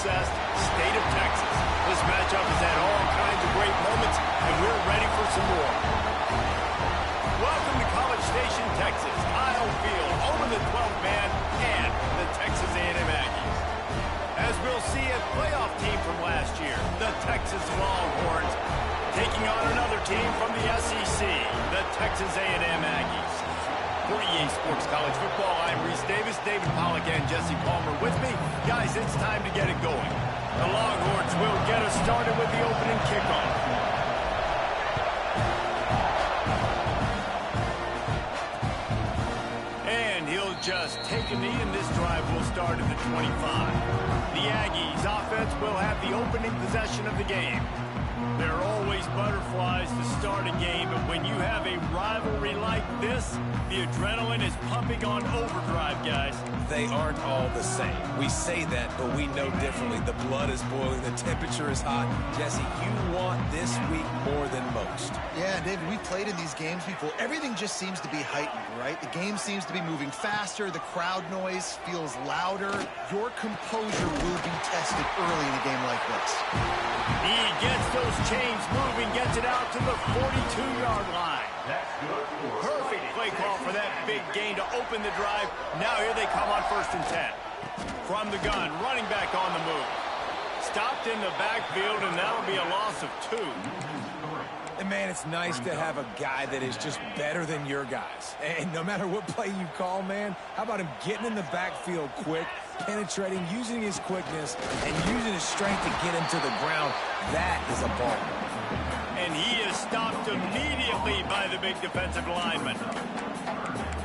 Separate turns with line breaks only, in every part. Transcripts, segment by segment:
obsessed state of Texas. This matchup has had all kinds of great moments, and we're ready for some more. Welcome to College Station, Texas. Kyle Field, over the 12th man, and the Texas A&M Aggies. As we'll see, a playoff team from last year, the Texas Longhorns, taking on another team from the SEC, the Texas A&M Aggies. For EA Sports College Football, I'm Reese Davis, David Pollack, and Jesse Palmer with me. Guys, it's time to get it going. The Longhorns will get us started with the opening kickoff. And he'll just take a knee, and this drive will start at the 25. The Aggies offense will have the opening possession of the game. There are always butterflies to start a game, but when you have a rivalry like this, the adrenaline is pumping on overdrive, guys.
They aren't all the same. We say that, but we know differently. The blood is boiling. The temperature is hot. Jesse, you want this week more than most.
Yeah, David, we played in these games before. Everything just seems to be heightened, right? The game seems to be moving faster. The crowd noise feels louder. Your composure will be tested early in a game like this.
He gets those chains moving, gets it out to the 42-yard line. Perfect play call for that big gain to open the drive. Now here they come on 1st and 10. From the gun, running back on the move. Stopped in the backfield, and that'll be a loss of 2.
And, man, it's nice to have a guy that is just better than your guys. And no matter what play you call, man, how about him getting in the backfield quick, penetrating, using his quickness, and using his strength to get him to the ground? That is a ball.
And he is stopped immediately by the big defensive lineman.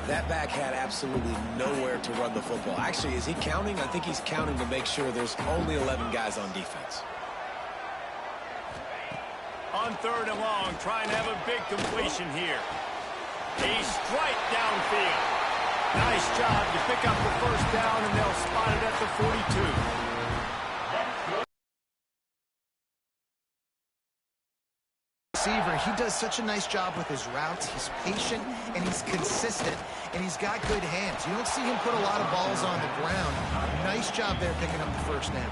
That back had absolutely nowhere to run the football. Actually, is he counting? I think he's counting to make sure there's only 11 guys on defense.
On 3rd and long, trying to have a big completion here. A strike downfield. Nice job to pick up the 1st down, and they'll spot it at the 42.
He does such a nice job with his routes. He's patient, and he's consistent, and he's got good hands. You don't see him put a lot of balls on the ground. Nice job there picking up the 1st down.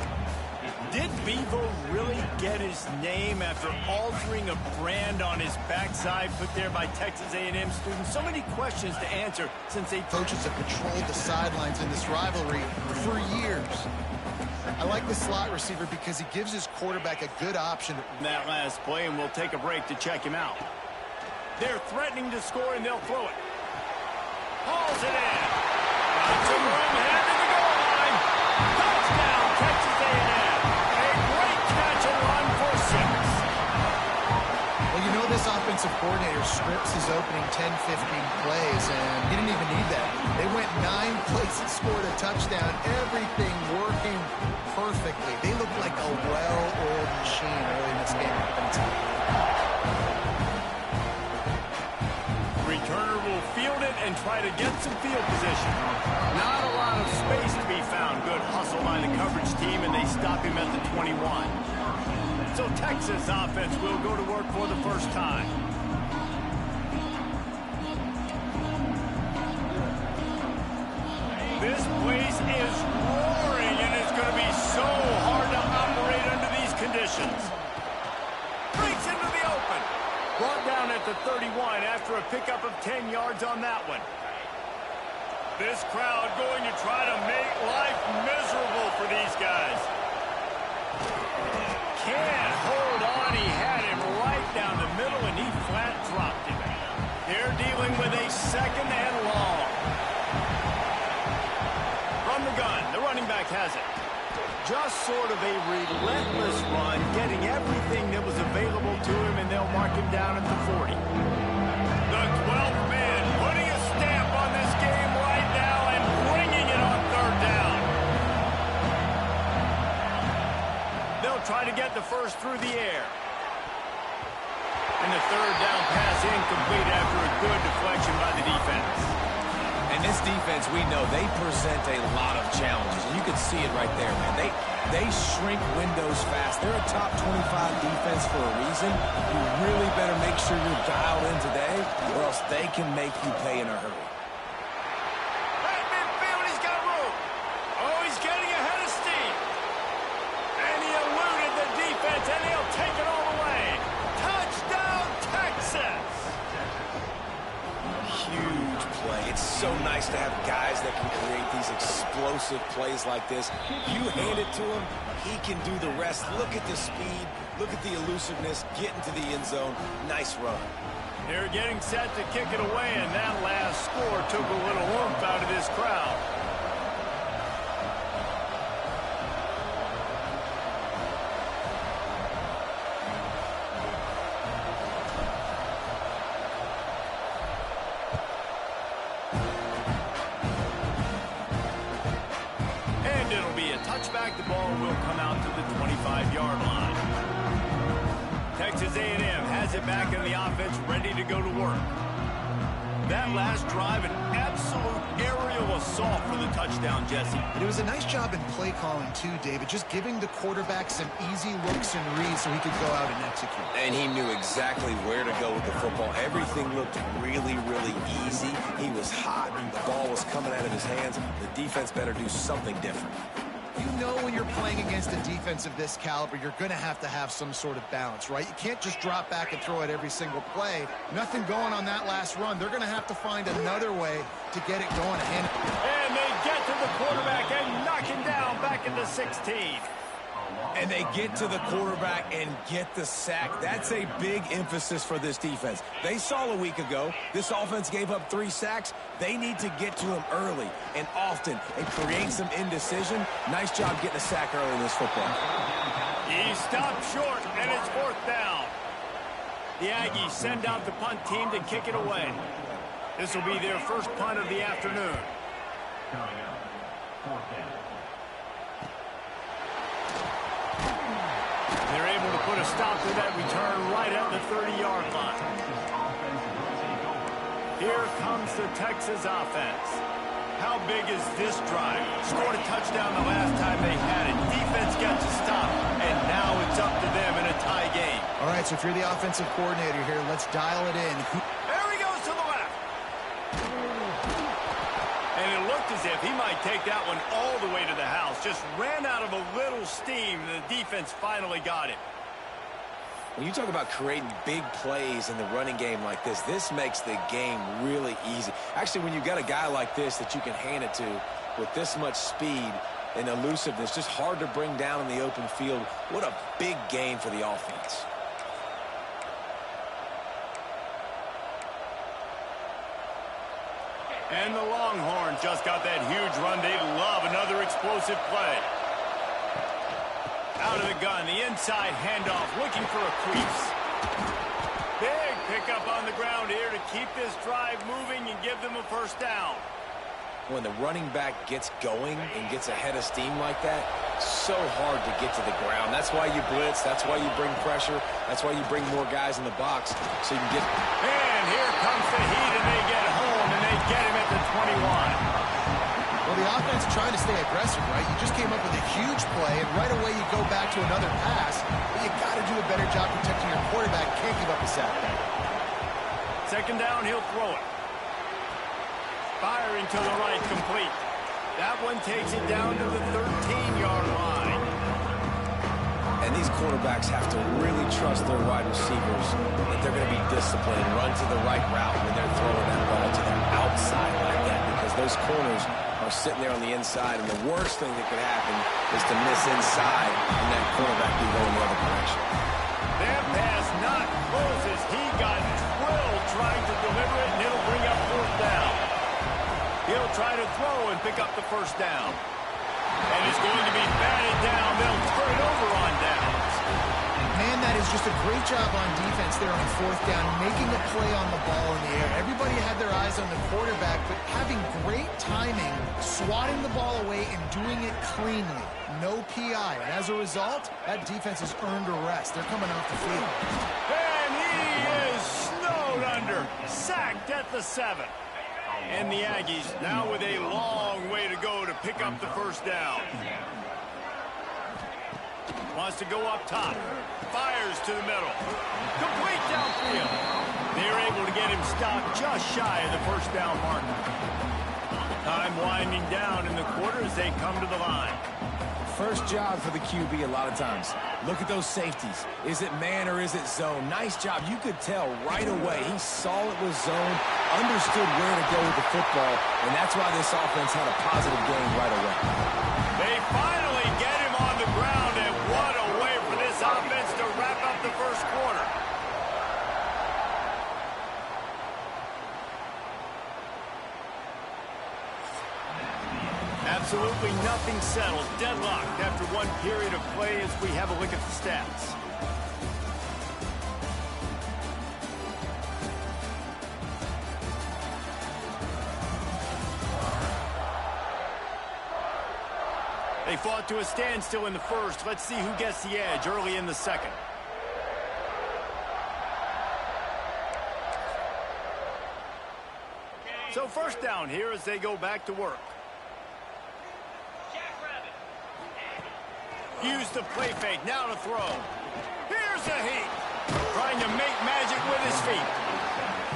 Did Bevo really get his name after altering a brand on his backside put there by Texas A&M students? So many questions to answer since they
coaches have patrolled the sidelines in this rivalry for years. I like the slot receiver because he gives his quarterback a good option.
That last play, and we'll take a break to check him out. They're threatening to score, and they'll throw it. Hauls it in. Got some room ahead to the goal line. Touchdown, Texas A&M. A great catch and run for 6.
Well, you know this offensive coordinator scripts his opening 10, 15 plays, and he didn't even need that. They went 9 plays and scored a touchdown. Everything working perfectly. They look like a well-oiled machine early in this game.
Returner will field it and try to get some field position. Not a lot of space to be found. Good hustle by the coverage team, and they stop him at the 21. So Texas offense will go to work for the 1st time. This place is roaring, and it's going to be so hard to operate under these conditions. Breaks into the open. Brought down at the 31 after a pickup of 10 yards on that one. This crowd going to try to make life miserable for these guys. Can't hold on. He had him right down the middle, and he flat dropped him. They're dealing with a 2nd and long. From the gun, the running back has it. Just sort of a relentless run, getting everything that was available to him, and they'll mark him down at the 40. The 12th man putting a stamp on this game right now and bringing it on 3rd down. They'll try to get the 1st through the air. And the 3rd down pass incomplete after a good deflection by the defense.
And this defense, we know, they present a lot of challenges. And you can see it right there, man. They shrink windows fast. They're a top 25 defense for a reason. You really better make sure you're dialed in today, or else they can make you pay in a hurry.
Right midfield, he's got room. Oh, he's getting ahead of steam.
play. It's so nice to have guys that can create these explosive plays like this. You hand it to him, he can do the rest. Look at the speed. Look at the elusiveness. Get into the end zone. Nice run.
They're getting set to kick it away, and that last score took a little oomph out of this crowd. And it'll be a touchback. The ball will come out to the 25-yard line. Texas A&M has it back in the offense, ready to go to work. That last drive, an absolute aerial assault for the touchdown, Jesse.
And it was a nice job in play calling, too, David, just giving the quarterback some easy looks and reads so he could go out and execute.
And he knew exactly where to go with the football. Everything looked really, really easy. He was hot. The ball was coming out of his hands. The defense better do something different.
You know when you're playing against a defense of this caliber, you're going to have some sort of balance, right? You can't just drop back and throw it every single play. Nothing going on that last run. They're going to have to find another way to get it going.
And they get to the quarterback and knock him down back into 16.
And they get to the quarterback and get the sack. That's a big emphasis for this defense. They saw a week ago, this offense gave up 3 sacks. They need to get to him early and often and create some indecision. Nice job getting a sack early in this football.
He stopped short, and it's 4th down. The Aggies send out the punt team to kick it away. This will be their first punt of the afternoon. They're able to put a stop to that return right at the 30-yard line. Here comes the Texas offense. How big is this drive? Scored a touchdown the last time they had it. Defense got to stop, and now it's up to them in a tie game.
All right, so if you're the offensive coordinator here, let's dial it in.
There he goes to the left. And it looked as if he might take that one all the way to the house. Just ran out of a little steam, and the defense finally got it.
When you talk about creating big plays in the running game like this, this makes the game really easy. Actually, when you've got a guy like this that you can hand it to with this much speed and elusiveness, just hard to bring down in the open field. What a big game for the offense.
And the Longhorns just got that huge run. They love another explosive play. Out of the gun, the inside handoff, looking for a crease. Big pickup on the ground here to keep this drive moving and give them a first down.
When the running back gets going and gets ahead of steam like that, so hard to get to the ground. That's why you blitz. That's why you bring pressure. That's why you bring more guys in the box so you can get...
And here comes the heat, and they get home, and they get him at the 21.
Well, the offense trying to stay aggressive, right? You just came up with a huge play, and right away you go back to another pass. But you got to do a better job protecting your quarterback. Can't give up a sack.
2nd down, he'll throw it. Firing to the right, complete. That one takes it down to the 13-yard line.
And these quarterbacks have to really trust their wide receivers that they're going to be disciplined, run to the right route when they're throwing that ball to their outside like that, because those corners are sitting there on the inside, and the worst thing that could happen is to miss inside and that quarterback be going the other direction.
That pass not close as he got drilled trying to deliver it, and it'll bring up 4th down. He'll try to throw and pick up the first down. And it's going to be batted down. They'll turn it over on downs.
Man, that is just a great job on defense there on 4th down, making a play on the ball in the air. Everybody had their eyes on the quarterback, but having great timing, swatting the ball away and doing it cleanly. No PI. And as a result, that defense has earned a rest. They're coming off the field.
And he is snowed under. Sacked at the 7. And the Aggies now with a long way to go to pick up the first down. Wants to go up top. Fires to the middle. Complete downfield. They're able to get him stopped just shy of the first down marker. Time winding down in the quarter as they come to the line.
first job for the QB a lot of times. Look at those safeties. Is it man or is it zone? Nice job. You could tell right away. He saw it was zone, understood where to go with the football, and that's why this offense had a positive game right away.
They finally get him on the ground, and what a way for this offense to wrap up the first quarter. Absolutely nothing settled. Deadlocked after one period of play as we have a look at the stats. They fought to a standstill in the first. Let's see who gets the edge early in the second. So first down here as they go back to work. Use the play fake, now to throw. Here's a heat. Trying to make magic with his feet.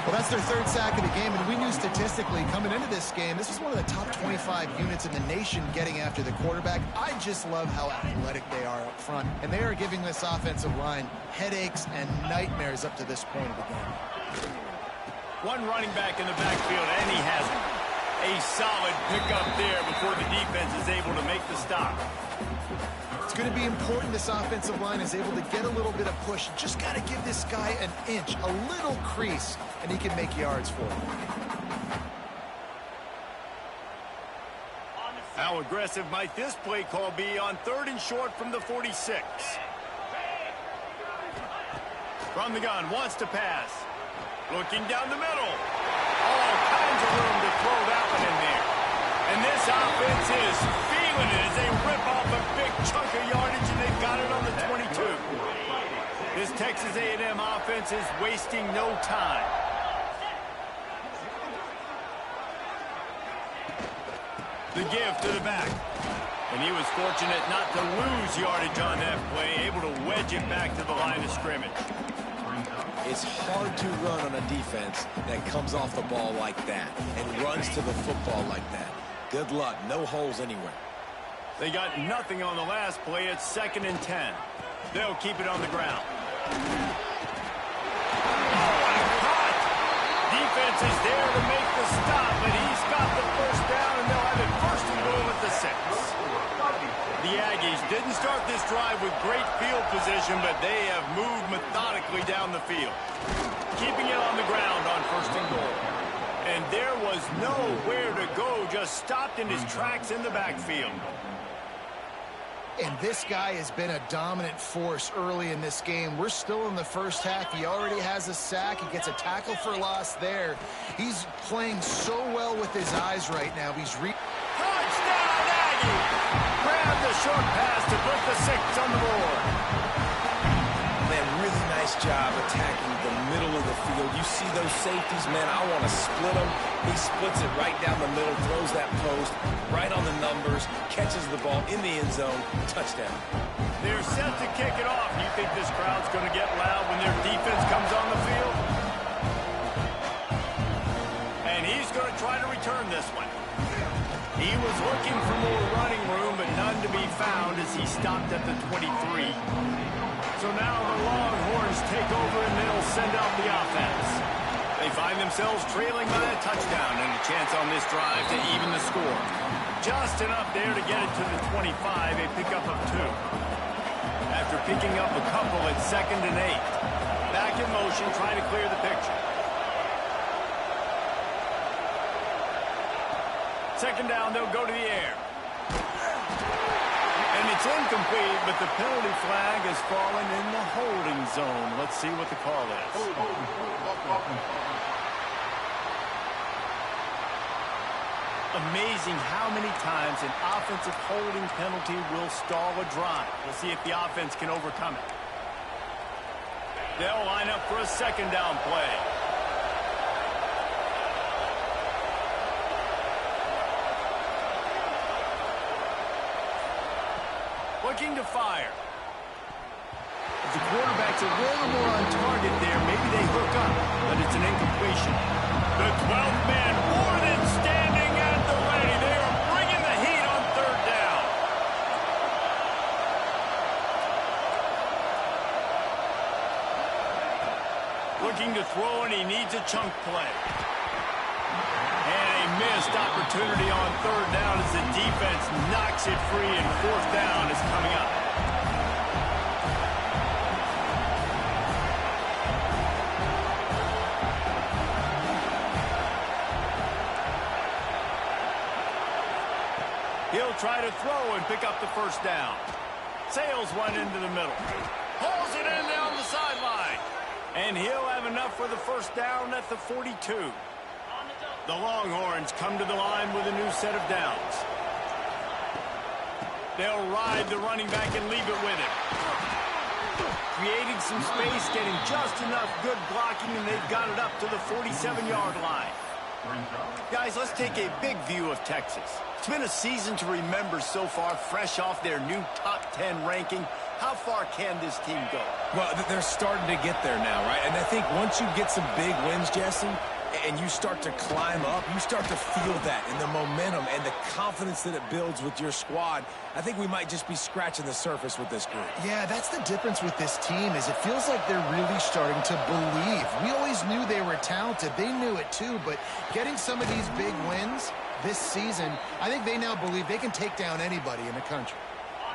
Well, that's their third sack of the game, and we knew statistically coming into this game, this is one of the top 25 units in the nation getting after the quarterback. I just love how athletic they are up front, and they are giving this offensive line headaches and nightmares up to this point of the game.
One running back in the backfield, and he has it. A solid pickup there before the defense is able to make the stop.
It's going to be important this offensive line is able to get a little bit of push. Just got to give this guy an inch, a little crease, and he can make yards for him.
How aggressive might this play call be on 3rd and short from the 46? From the gun, wants to pass. Looking down the middle. All kinds of room to throw that one in there. And this offense is feeling it as they rip off a big chunk of yardage, and they've got it on the 22. This Texas A&M offense is wasting no time. The give to the back. And he was fortunate not to lose yardage on that play, able to wedge it back to the line of scrimmage.
It's hard to run on a defense that comes off the ball like that and runs to the football like that. Good luck. No holes anywhere.
They got nothing on the last play. It's 2nd and 10. They'll keep it on the ground. Defense is there to make the stop, but he's got the first down, and they'll have it 1st and goal at the 6. The Aggies didn't start this drive with great field position, but they have moved methodically down the field, keeping it on the ground on 1st and goal. And there was nowhere to go, just stopped in his tracks in the backfield.
And this guy has been a dominant force early in this game. We're still in the first half. He already has a sack. He gets a tackle for loss there. He's playing so well with his eyes right now.
Touchdown, Aggie! Grab the short pass to put the 6 on the board.
Man, really nice job attacking the middle of the field. You see those safeties, man, I want to split them. He splits it right down the middle, throws that post, right on the numbers, catches the ball in the end zone, touchdown.
They're set to kick it off. You think this crowd's going to get loud when their defense comes on the field? And he's going to try to return this one. He was looking for more running room, but none to be found as he stopped at the 23. So now the Longhorns take over, and they'll send out the offense. They find themselves trailing by a touchdown and a chance on this drive to even the score. Just enough there to get it to the 25, a pickup of 2. After picking up a couple at 2nd and 8. Back in motion, trying to clear the picture. 2nd down, they'll go to the air. And it's incomplete, but the penalty flag has fallen in the holding zone. Let's see what the call is. Amazing how many times an offensive holding penalty will stall a drive. We'll see if the offense can overcome it. They'll line up for a 2nd down play. Looking to fire. If the quarterback's a little more on target there, maybe they hook up, but it's an incompletion. The 12th man more than standing at the ready. They are bringing the heat on 3rd down. chunk play. And a missed opportunity on third down as the defense knocks it free, and fourth down is coming up. He'll try to throw and pick up the first down. Sails one into the middle. Pulls it in down the sideline. And he'll have enough for the first down at the 42. The Longhorns come to the line with a new set of downs. They'll ride the running back and leave it with him. Creating some space, getting just enough good blocking, and they've got it up to the 47-yard line. Guys, let's take a big view of Texas. It's been a season to remember so far, fresh off their new top 10 ranking. How far can this team go?
Well, they're starting to get there now, right? And I think once you get some big wins, Jesse, and you start to climb up, you start to feel that and the momentum and the confidence that it builds with your squad. I think we might just be scratching the surface with this group.
Yeah, that's the difference with this team is it feels like they're really starting to believe. We always knew they were talented. They knew it too, but getting some of these big wins this season, I think they now believe they can take down anybody in the country.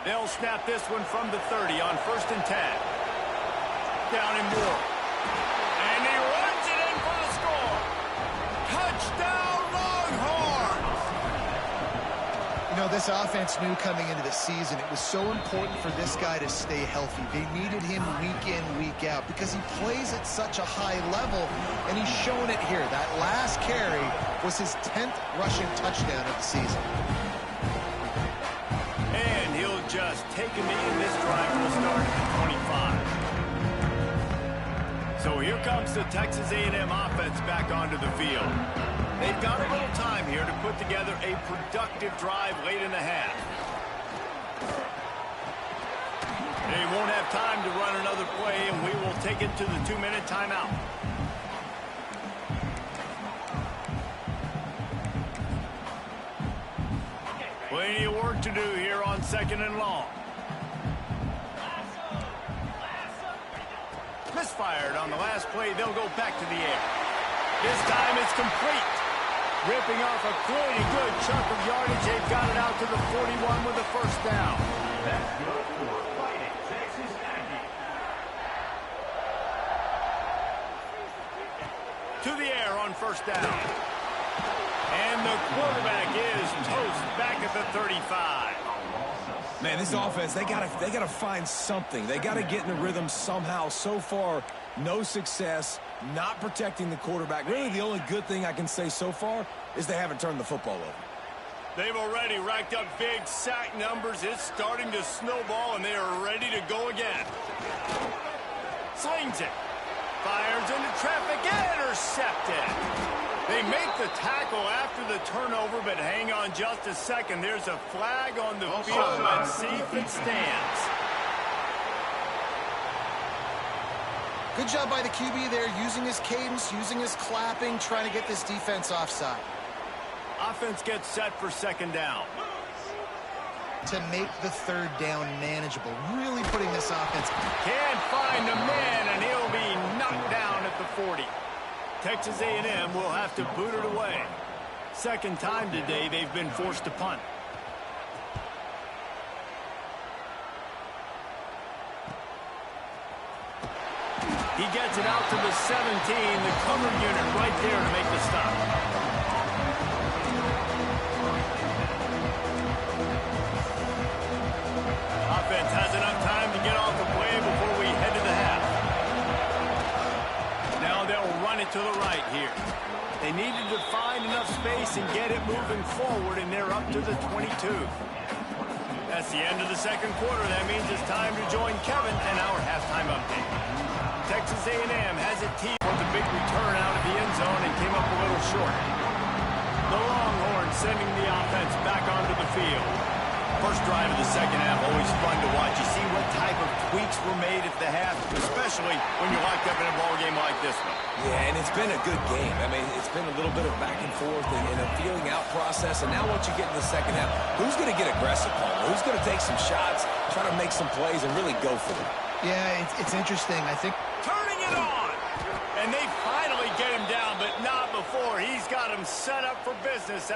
They'll snap this one from the 30 on 1st and 10. Down in Moore. And he runs it in for the score. Touchdown, Longhorns!
You know, this offense knew coming into the season it was so important for this guy to stay healthy. They needed him week in, week out because he plays at such a high level, and he's shown it here. That last carry was his 10th rushing touchdown of the season.
And he'll just take a knee, and this drive will start at the 25. So here comes the Texas A&M offense back onto the field. They've got a little time here to put together a productive drive late in the half. They won't have time to run another play, and we will take it to the 2-minute timeout. Plenty of work to do here on 2nd and long. Misfired on the last play. They'll go back to the air. This time it's complete. Ripping off a pretty good chunk of yardage. They've got it out to the 41 with the first down. That's good for Fighting Texas Aggies. To the air on first down. And the quarterback is toast back at the 35.
Man, this offense, they gotta find something. They gotta get in the rhythm somehow. So far, no success, not protecting the quarterback. Really, the only good thing I can say so far is they haven't turned the football over.
They've already racked up big sack numbers. It's starting to snowball, and they are ready to go again. Slings it. Fires into traffic. Intercepted. They make the tackle after the turnover, but hang on just a second. There's a flag on the field. Let's see if it stands.
Good job by the QB there, using his cadence, using his clapping, trying to get this defense offside.
Offense gets set for 2nd down.
To make the 3rd down manageable, really putting this offense.
Can't find a man, and he'll be knocked down at the 40. Texas A&M will have to boot it away. 2nd time today they've been forced to punt. He gets it out to the 17, the cover unit right there to make the stop. Offense has enough time to get off the play before we head to the half. Now they'll run it to the right here. They needed to find enough space and get it moving forward, and they're up to the 22. That's the end of the 2nd quarter. That means it's time to join Kevin and our halftime update. Texas A&M has a team with a big return out of the end zone and came up a little short. The Longhorns sending the offense back onto the field. First drive of the 2nd half, always fun to watch. You see what type of tweaks were made at the half, especially when you're locked up in a ball game like this one.
Yeah, and it's been a good game. I mean, it's been a little bit of back and forth and a feeling out process. And now once you get in the 2nd half, who's going to get aggressive, Paul? Who's going to take some shots, try to make some plays, and really go for it?
Yeah, it's interesting. I think
turning it on, and they finally get him down floor. He's got him set up for business.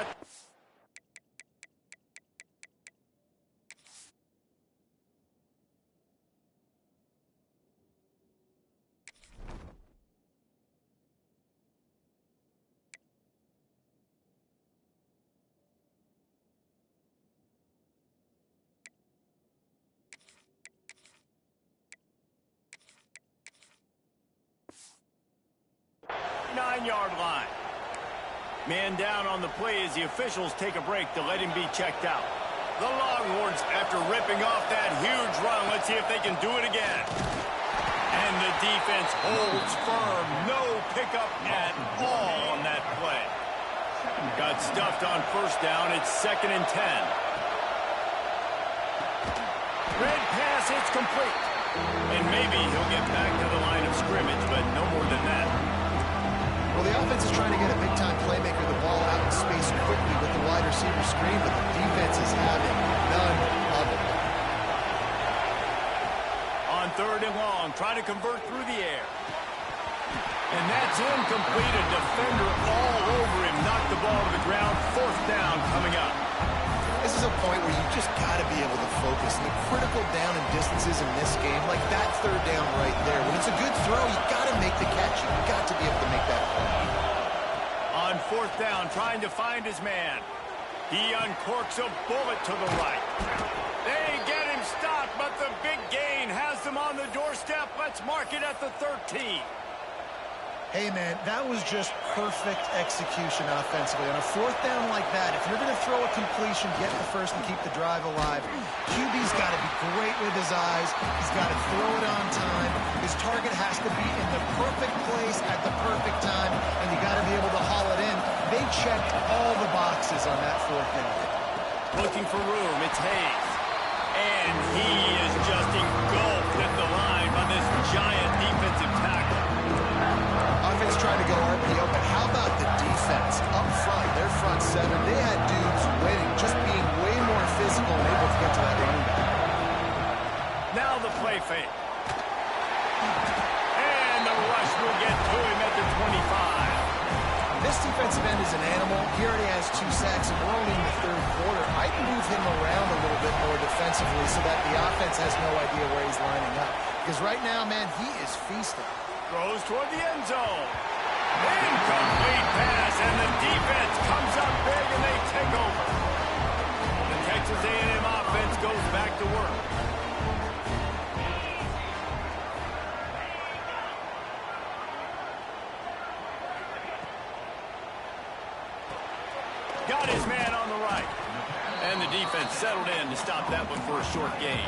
9-yard line. Man down on the play as the officials take a break to let him be checked out. The Longhorns, after ripping off that huge run, let's see if they can do it again. And the defense holds firm. No pickup at all on that play. Got stuffed on first down. It's 2nd and 10. Red pass, it's complete. And maybe he'll get back to the line of scrimmage, but no more than that.
Well, the offense is trying to get a big-time playmaker the ball out in space quickly with the wide receiver screen, but the defense is having none of it.
On 3rd and long, trying to convert through the air. And that's incomplete. A defender all over him. Knocked the ball to the ground. 4th down coming up.
This is a point where you just got to be able to focus. And the critical down and distances in this game, like that 3rd down right there. When it's a good throw, you got to make the catch. You've got to be able to make that play.
On 4th down, trying to find his man. He uncorks a bullet to the right. They get him stopped, but the big gain has them on the doorstep. Let's mark it at the 13.
Hey, man, that was just perfect execution offensively. On a 4th down like that, if you're going to throw a completion, get the first and keep the drive alive. QB's got to be great with his eyes. He's got to throw it on time. His target has to be in the perfect place at the perfect time, and you got to be able to haul it in. They checked all the boxes on that 4th down.
Looking for room, it's Hayes. And he is just engulfed at the line by this giant defensive tackle.
Offense trying to go RPO, but how about the defense up front? Their front 7, they had dudes waiting, just being way more physical and able to get to that running back.
Now the play fake. And the rush will get to him at the 25.
This defensive end is an animal. He already has 2 sacks, and we're only in the 3rd quarter. I'd move him around a little bit more defensively so that the offense has no idea where he's lining up. Because right now, man, he is feasting.
Throws toward the end zone. Incomplete pass, and the defense comes up big, and they take over. The Texas A&M offense goes back to work. Got his man on the right. And the defense settled in to stop that one for a short gain.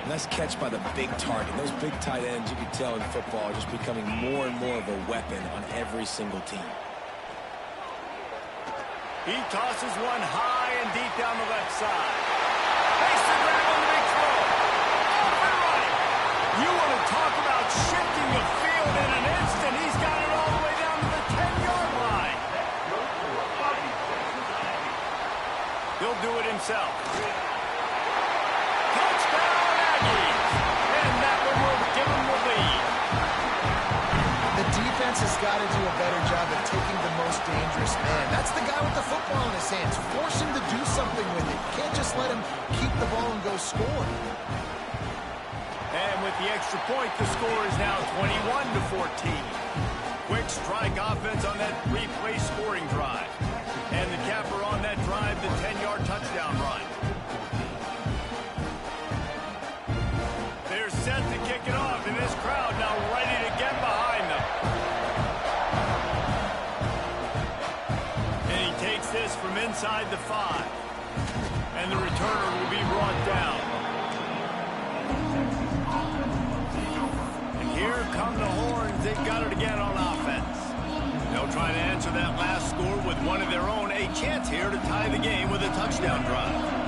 Nice catch by the big target. Those big tight ends, you can tell in football, are just becoming more and more of a weapon on every single team.
He tosses one high and deep down the left side. Makes the grab on the big throw. Off and right. You want to talk about shifting the field in an instant. He's got it all the way down to the 10-yard line. He'll do it himself. Touchdown! And that one will give him the lead.
The defense has got to do a better job of taking the most dangerous man. That's the guy with the football in his hands. Force him to do something with it. You can't just let him keep the ball and go score.
And with the extra point, the score is now 21-14. Quick strike offense on that 3-play scoring drive. And the capper on that drive, the 10-yard touchdown run. They're set to kick it off, and this crowd now ready to get behind them. And he takes this from inside the 5. And the returner will be brought down. And here come the Horns. They've got it again on offense. They'll try to answer that last score with one of their own. A chance here to tie the game with a touchdown drive.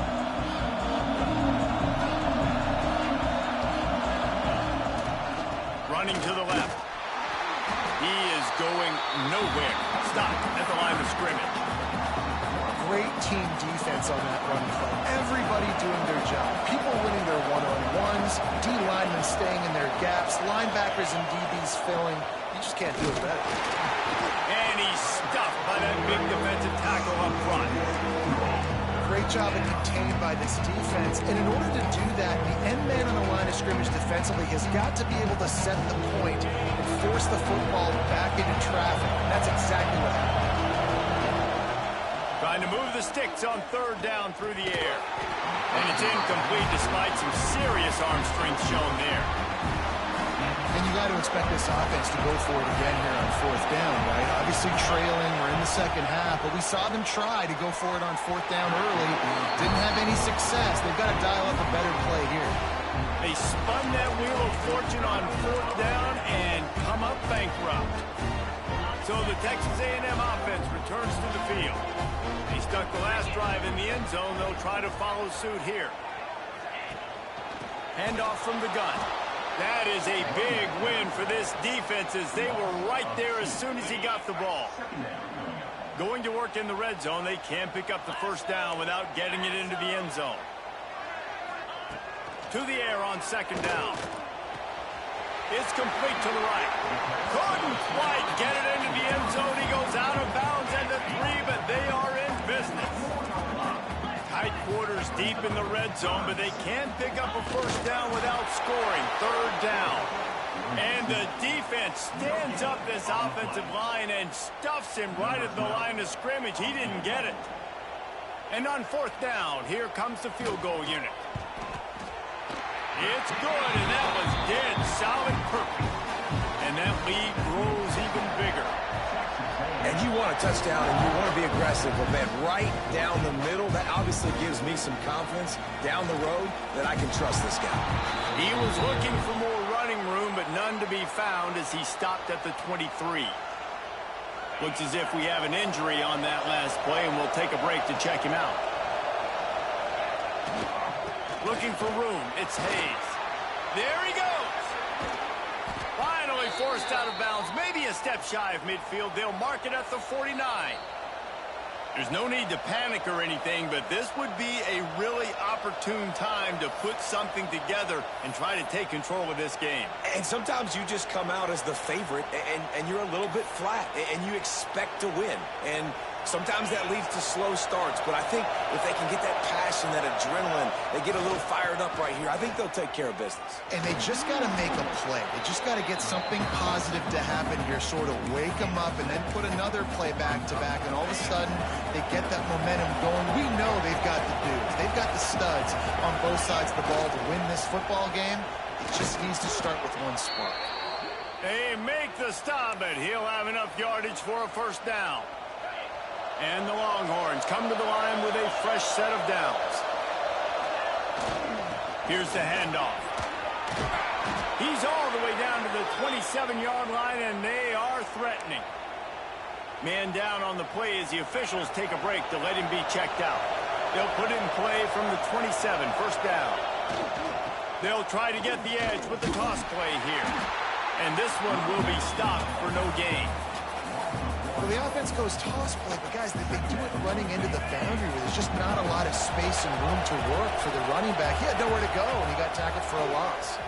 Running to the left. He is going nowhere. Stopped at the line of scrimmage.
Great team defense. offense on that run play. Everybody doing their job. People winning their one-on-ones, D linemen staying in their gaps, linebackers and DBs filling. You just can't do it better.
And he's stuffed by that big defensive tackle up front.
Great job of contained by this defense. And in order to do that, the end man on the line of scrimmage defensively has got to be able to set the point and force the football back into traffic. And that's exactly what happened.
Trying to move the sticks on third down through the air. And it's incomplete despite some serious arm strength shown there.
And you got to expect this offense to go for it again here on fourth down, right? Obviously trailing, we're in the second half, but we saw them try to go for it on fourth down early. Didn't have any success. They've got to dial up a better play here.
They spun that wheel of fortune on fourth down and come up bankrupt. So the Texas A&M offense returns to the field. They stuck the last drive in the end zone. They'll try to follow suit here. Handoff from the gun. That is a big win for this defense as they were right there as soon as he got the ball. Going to work in the red zone, they can't pick up the first down without getting it into the end zone. To the air on second down. It's complete to the right. Couldn't quite get it into the end zone. He goes out of bounds at the 3, but they are in business. Tight quarters deep in the red zone, but they can't pick up a first down without scoring. Third down. And the defense stands up this offensive line and stuffs him right at the line of scrimmage. He didn't get it. And on fourth down, here comes the field goal unit. It's good, and that was dead solid perfect. And that lead grows even bigger.
And you want a touchdown and you want to be aggressive, but man, right down the middle, that obviously gives me some confidence down the road that I can trust this guy.
He was looking for more running room, but none to be found as he stopped at the 23. Looks as if we have an injury on that last play, and we'll take a break to check him out. Looking for room, it's Hayes. There he goes. Finally forced out of bounds, maybe a step shy of midfield. They'll mark it at the 49. There's no need to panic or anything, but this would be a really opportune time to put something together and try to take control of this game.
And sometimes you just come out as the favorite, and you're a little bit flat, and you expect to win. And sometimes that leads to slow starts, but I think if they can get that passion, that adrenaline, they get a little fired up right here, I think they'll take care of business.
And they just got to make a play. They just got to get something positive to happen here, sort of wake them up and then put another play back-to-back, and all of a sudden they get that momentum going. We know they've got the dudes. They've got the studs on both sides of the ball to win this football game. It just needs to start with one spark.
They make the stop, but he'll have enough yardage for a first down. And the Longhorns come to the line with a fresh set of downs. Here's the handoff. He's all the way down to the 27-yard line, and they are threatening. Man down on the play as the officials take a break to let him be checked out. They'll put it in play from the 27, first down. They'll try to get the edge with the toss play here. And this one will be stopped for no gain.
Well, the offense goes toss play, but guys, they do it running into the boundary where there's just not a lot of space and room to work for the running back. He had nowhere to go, and he got tackled for a loss.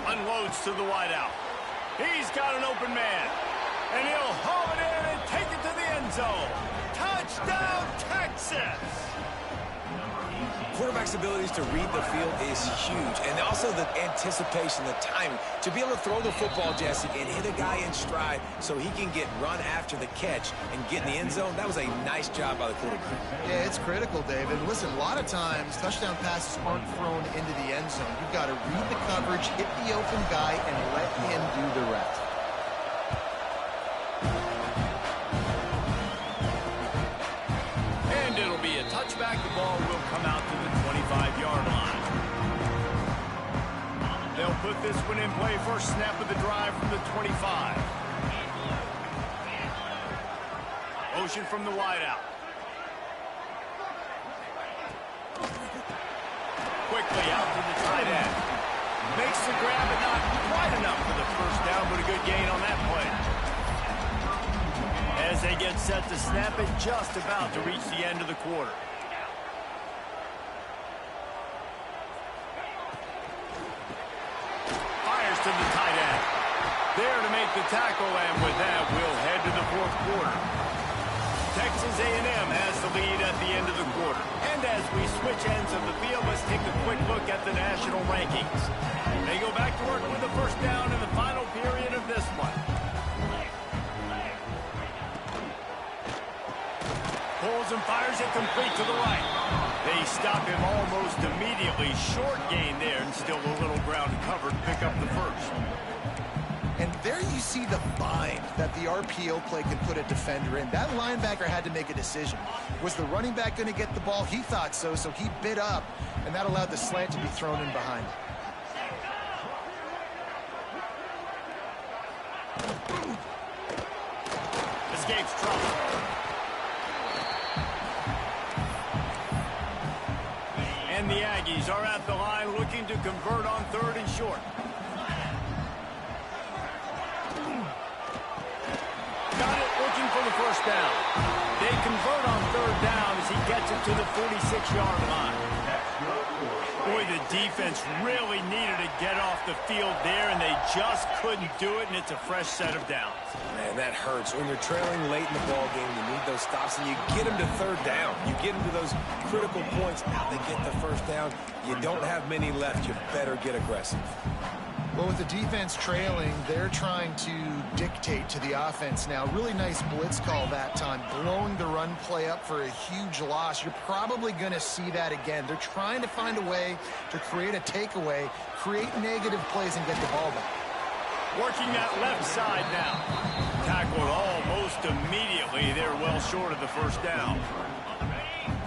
Unloads to the wideout. He's got an open man. And he'll haul it in and take it to the end zone. Touchdown, Texas!
Quarterback's abilities to read the field is huge, and also the anticipation, the timing. To be able to throw the football, Jesse, and hit a guy in stride so he can get run after the catch and get in the end zone, that was a nice job by the quarterback.
Yeah, it's critical, David. Listen, a lot of times, touchdown passes aren't thrown into the end zone. You've got to read the coverage, hit the open guy, and let him do the rest.
And it'll be a touchback. The ball will come out to the 25-yard line. They'll put this one in play. First snap of the drive from the 25. Motion from the wideout. Quickly out to the tight end. Makes the grab, but not quite enough for the first down, but a good gain on that play. As they get set to snap it, just about to reach the end of the quarter. make the tackle, and with that, we'll head to the fourth quarter. Texas A&M has the lead at the end of the quarter. And as we switch ends of the field, let's take a quick look at the national rankings. They go back to work with the first down in the final period of this one. Pulls and fires it complete to the right. They stop him almost immediately. Short gain there, and still a little ground covered. Pick up the first.
And there you see the bind that the RPO play can put a defender in. That linebacker had to make a decision. Was the running back going to get the ball? He thought so, so he bit up, and that allowed the slant to be thrown in behind.
Escapes trouble. And the Aggies are at the line looking to convert on third and short. Got it, looking for the first down. They convert on third down as he gets it to the 46-yard line. Boy, the defense really needed to get off the field there, and they just couldn't do it, and it's a fresh set of downs.
Man, that hurts. When you're trailing late in the ball game, you need those stops, and you get them to third down. You get them to those critical points. Now they get the first down. You don't have many left. You better get aggressive.
Well, with the defense trailing, they're trying to dictate to the offense now. Really nice blitz call that time, blowing the run play up for a huge loss. You're probably going to see that again. They're trying to find a way to create a takeaway, create negative plays, and get the ball back.
Working that left side now. Tackled almost immediately. They're well short of the first down.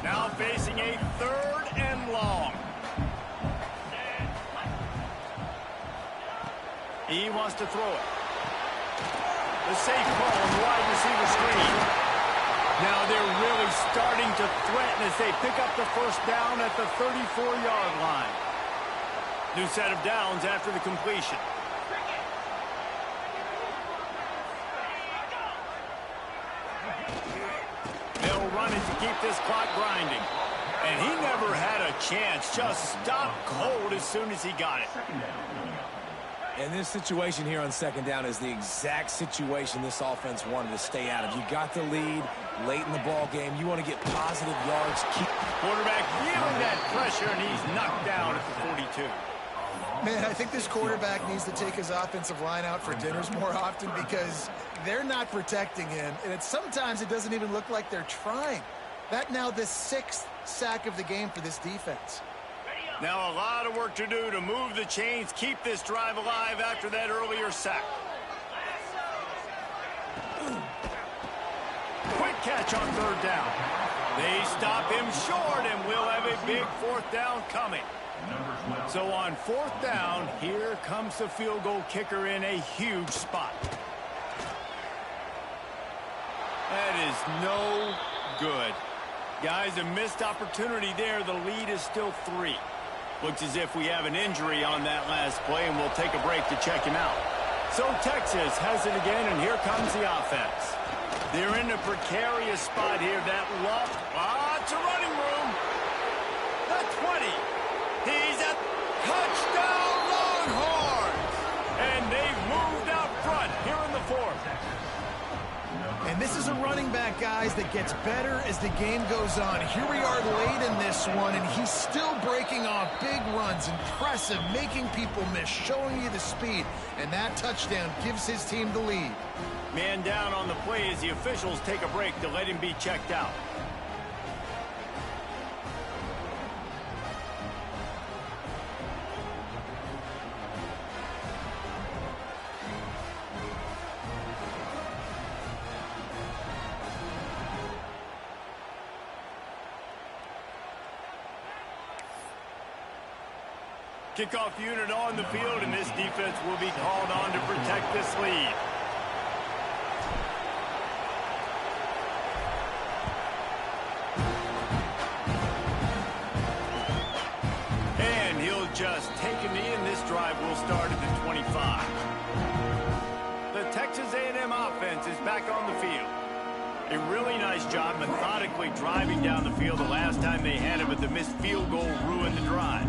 Now facing a third and long. He wants to throw it. The safe ball on the wide receiver screen. Now they're really starting to threaten as they pick up the first down at the 34-yard line. New set of downs after the completion. They'll run it to keep this clock grinding. And he never had a chance. Just stopped cold as soon as he got it.
And this situation here on second down is the exact situation this offense wanted to stay out of. You got the lead late in the ball game. You want to get positive yards.
Quarterback feeling that pressure, and he's knocked down at the 42.
Man, I think this quarterback needs to take his offensive line out for dinners more often because they're not protecting him. And sometimes it doesn't even look like they're trying. That now the 6th sack of the game for this defense.
Now a lot of work to do to move the chains, keep this drive alive after that earlier sack. Quick catch on third down. They stop him short, and we'll have a big fourth down coming. So on fourth down, here comes the field goal kicker in a huge spot. That is no good. Guys, a missed opportunity there. The lead is still 3. Looks as if we have an injury on that last play, and we'll take a break to check him out. So Texas has it again, and here comes the offense. They're in a precarious spot here. That lots of running room. The 20. He's at touchdown Longhorns. And they've moved out front here in the fourth.
And this is a running back, guys, that gets better as the game goes on. Here we are late in this one, and he's still breaking off big runs. Impressive, making people miss, showing you the speed. And that touchdown gives his team the lead.
Man down on the play as the officials take a break to let him be checked out. Kickoff unit on the field, and this defense will be called on to protect this lead. And he'll just take a knee, and this drive will start at the 25. The Texas A&M offense is back on the field. A really nice job methodically driving down the field the last time they had it, but the missed field goal ruined the drive.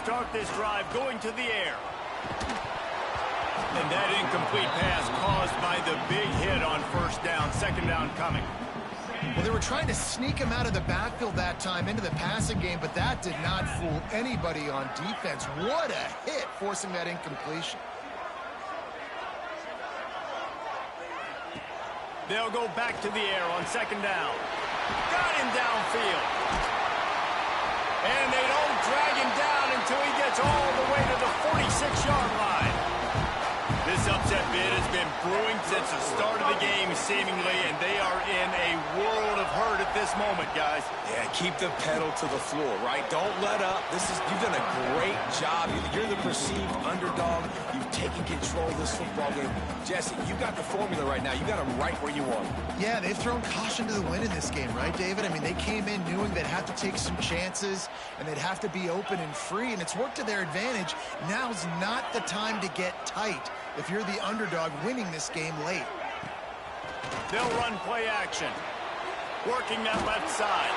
start this drive going to the air. And that incomplete pass caused by the big hit on first down. Second down coming.
Well, they were trying to sneak him out of the backfield that time into the passing game, but that did not fool anybody on defense. What a hit, forcing that incompletion.
They'll go back to the air on second down. Got him downfield. And they don't drag him down until he gets all the way to the 46-yard line. This upset bid has been brewing since the start of the game, seemingly, and they are in a world of hurt at this moment, guys.
Yeah, keep the pedal to the floor, right? Don't let up. You've done a great job. You're the perceived underdog. You've taken control of this football game. Jesse, you got the formula right now. You got them right where you want them.
Yeah, they've thrown caution to the wind in this game, right, David? I mean, they came in knowing they'd have to take some chances, and they'd have to be open and free, and it's worked to their advantage. Now's not the time to get tight if you're the underdog winning this game late.
They'll run play action. Working that left side.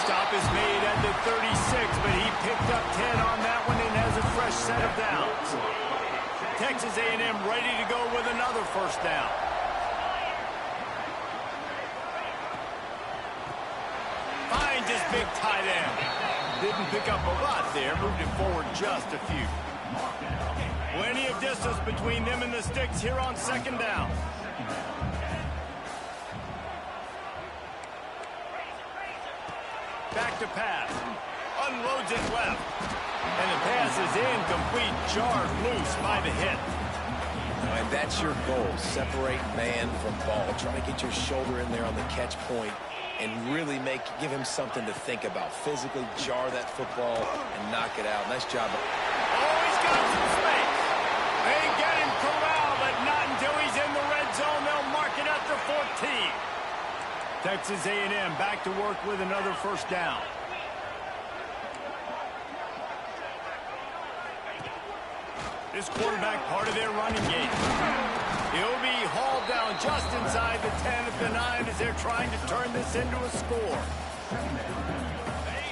Stop is made at the 36, but he picked up 10 on that one and has a fresh set of downs. Texas A&M ready to go with another first down. Finds his big tight end. Didn't pick up a lot there, moved it forward just a few. Plenty of distance between them and the sticks here on second down. Back to pass. Unloads it left. And the pass is incomplete, jarred loose by the hit.
And that's your goal. Separate man from ball. Try to get your shoulder in there on the catch point and really give him something to think about. Physically jar that football and knock it out. Nice job.
Oh, he's got some space. They get him corralled, but not until he's in the red zone. They'll mark it at the 14. Texas A&M back to work with another first down. This quarterback part of their running game. He'll be hauled down just inside the 10 at the 9 as they're trying to turn this into a score.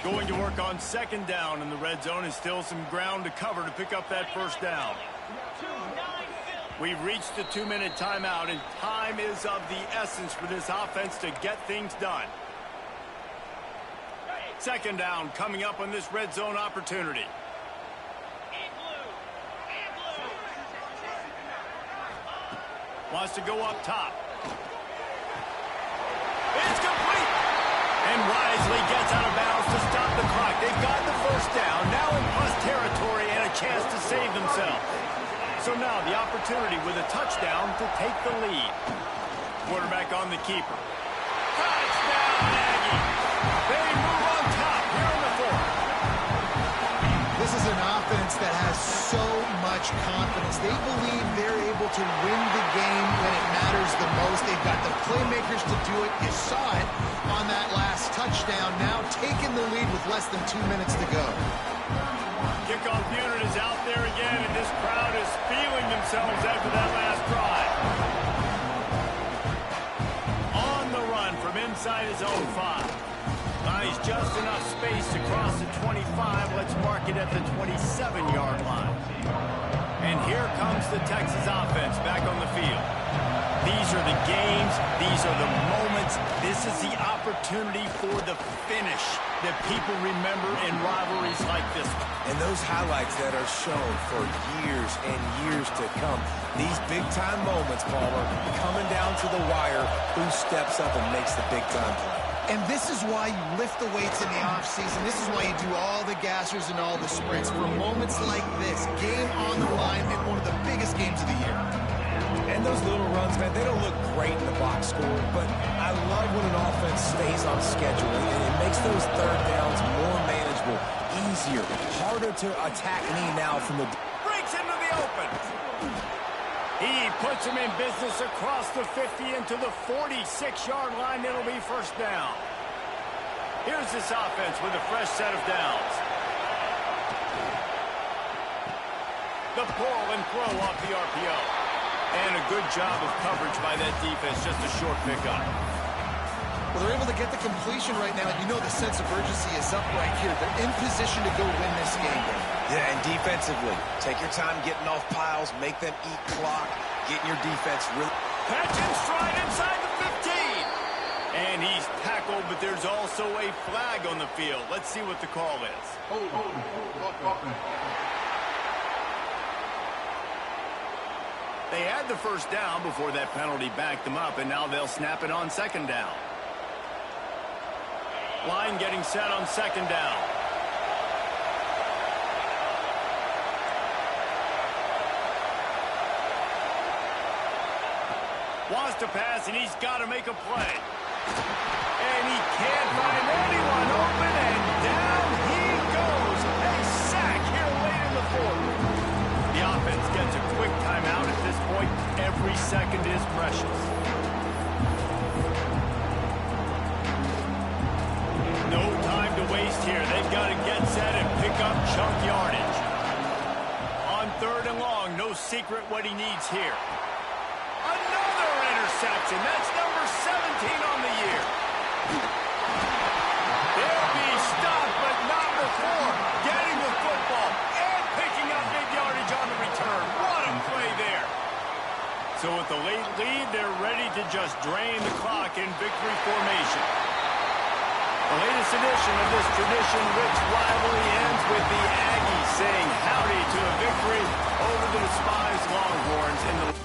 Going to work on second down in the red zone is still some ground to cover to pick up that first down. We've reached the 2-minute timeout, and time is of the essence for this offense to get things done. Second down coming up on this red zone opportunity. Wants to go up top. It's complete. And wisely gets out of bounds to stop the clock. They've got the first down, now in plus territory and a chance to save themselves. So now the opportunity with a touchdown to take the lead. Quarterback on the keeper. Touchdown, Aggie. They move on top here in the fourth.
This is an offense that has so much confidence. They believe they're able to win the game when it matters the most. They've got the playmakers to do it. You saw it on that last touchdown. Now taking the lead with less than 2 minutes to go.
Kickoff unit is out there again, and this crowd is feeling themselves after that last drive. On the run from inside his own 5. Nice, just enough space to cross the 25. Let's mark it at the 27-yard line. And here comes the Texas offense back on the field. These are the games. These are the moments. This is the opportunity for the finish that people remember in rivalries like this one.
And those highlights that are shown for years and years to come. These big-time moments, Palmer, coming down to the wire, who steps up and makes the big-time play.
And this is why you lift the weights in the offseason. This is why you do all the gassers and all the sprints. For moments like this, game on the line in one of the biggest games of the year.
And those little runs, man, they don't look great in the box score, but I love when an offense stays on schedule, and it makes those third downs more manageable, easier, harder to attack me now from the...
Breaks into the open. He puts him in business across the 50 into the 46-yard line. It'll be first down. Here's this offense with a fresh set of downs. The pull and throw off the RPO. And a good job of coverage by that defense. Just a short pickup.
Well, they're able to get the completion right now, and you know the sense of urgency is up right here. They're in position to go win this game.
Yeah, Defensively, take your time getting off piles, make them eat clock, getting your defense really...
Catch and stride inside the 15. And he's tackled, but there's also a flag on the field. Let's see what the call is. They had the first down before that penalty backed them up, and now they'll snap it on second down. Line getting set on second down. Wants to pass, and he's got to make a play. And he can't find anyone open, and down he goes. A sack here late in the fourth. The offense gets a quick timeout at this point. Every second is precious. No time to waste here. They've got to get set and pick up chunk yardage. On third and long, no secret what he needs here. Another interception. That's number 17 on the year. They'll be stopped, but not before getting the football and picking up big yardage on the return. What a play there. So with the late lead, they're ready to just drain the clock in victory formation. The latest edition of this tradition-rich rivalry ends with the Aggies saying howdy to a victory over the despised Longhorns in the